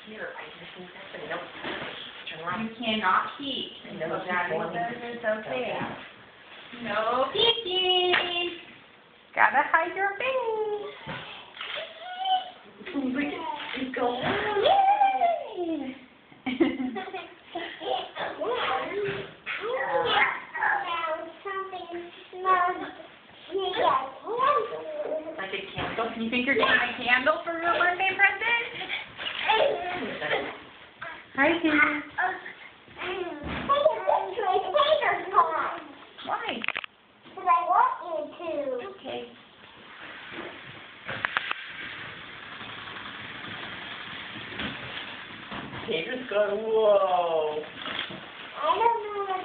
Here, I just need this and no. Turn around. You cannot peek. No, So Daddy says it's okay. No. No peeking. Gotta hide your face. He's going. Yay! Like a candle. You think you're getting a candle for your birthday present? Hi, Tim. Why? Because I want you to. Okay. Tater's going, whoa. I don't know what it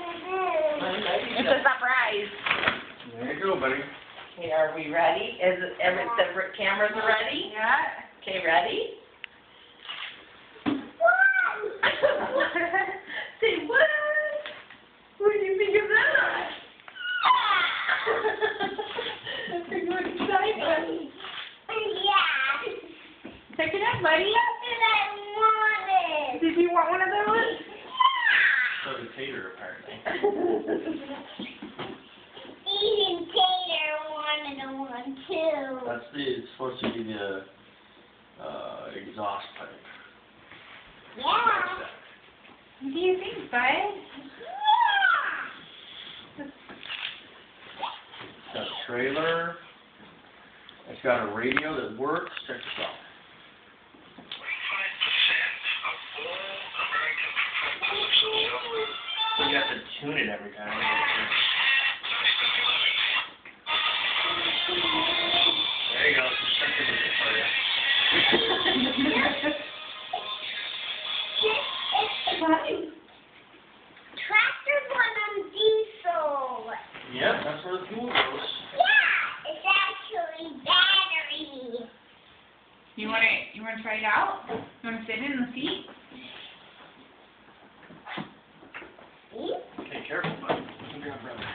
is. It's a surprise. There you go, buddy. Okay, are we ready? The cameras are ready? Yeah. Okay, ready? Say what? What do you think of that? That's a good excitement. Yeah. Check it out, buddy. That's what I wanted. Did you want one of those? So did Tater, apparently. Even Tater wanted one too. It's supposed to be the exhaust pipe. Yeah. What do you think, bud? Yeah. It's got a trailer. It's got a radio that works. Check this out. You have to tune it every time. There you go. Check it for you. Tractors run on diesel. Yep, that's where the fuel goes. Yeah, it's actually battery. You wanna try it out? You wanna sit in the seat? Okay, careful, bud. You got brother.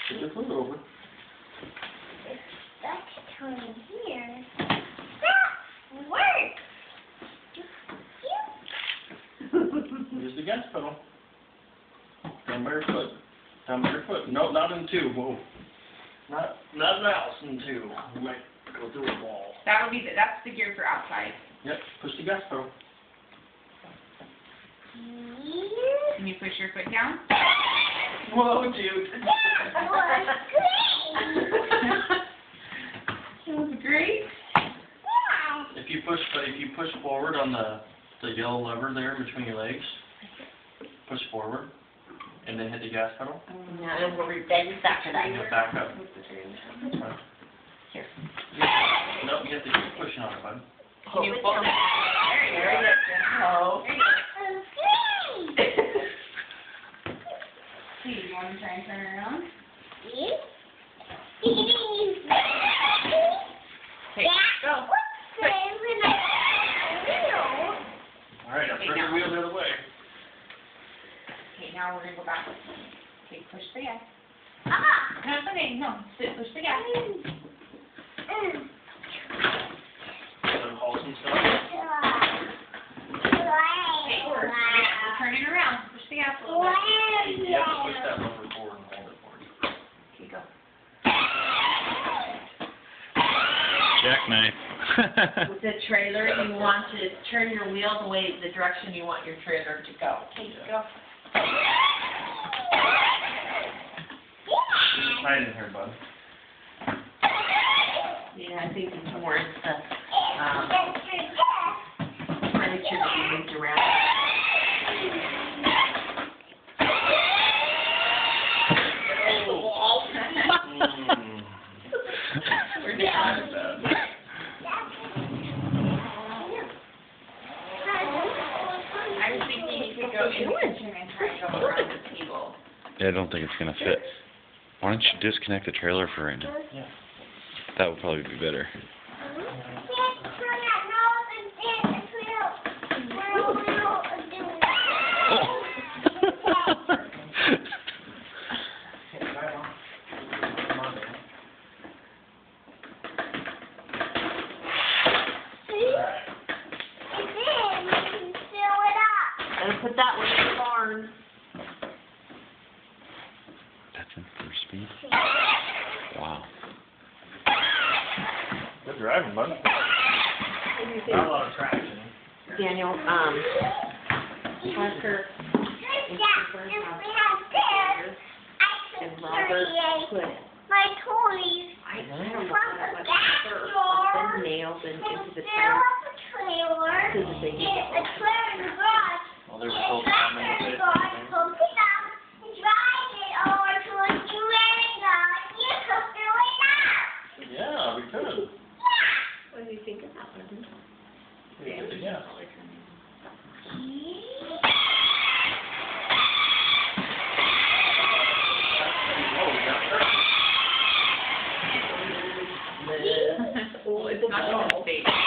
Put your foot over. That's turning here. That works. Use the gas pedal. Down by your foot. Down by your foot. No, not in two. Whoa. Not now. In two. You might go through a wall. That's the gear for outside. Yep. Push the gas pedal. Can you push your foot down? Whoa, dude. That was That was great. great. Yeah. If you push forward on the yellow lever there between your legs, push forward, and then hit the gas pedal. Yeah, and we'll then after that. And back up. Here. Nope, you have to keep pushing on it, bud. Can you pull it? There you go. Okay. Hey, you want to try and turn around? Yeah. Okay, go. Alright, now turn your wheel the other way. Okay, now we're gonna go back. Okay, push the gas. Ah. No, it's okay. No, push the gas. Some holes and stuff. Okay, we're turning around. Push the gas a little bit. You have to push that lever forward and hold it for you. Okay, go. Jackknife. With the trailer, you want to turn your wheel the direction you want your trailer to go. Okay, go. It's tight in here, bud. Yeah, I think it's more the furniture that you moved around. We're down. I was thinking you could go in the kitchen and try and go around the table. Yeah, I don't think it's gonna fit. Why don't you disconnect the trailer for right now? Yeah. That would probably be better. speed? Wow. Good driving, bud. Not a lot of traction. Daniel, Parker and Robert put, My toys. I don't know From how the much back dirt door. and nails and into the There trailer. was a trailer. So that they Get get a trailer in the garage. Well, they were Get a told tractor in the garage. Go pick up and drive it over to a trailer. You could do it now. Yeah, we could. What do you think of that one? Yeah. Oh, it's not going to stay.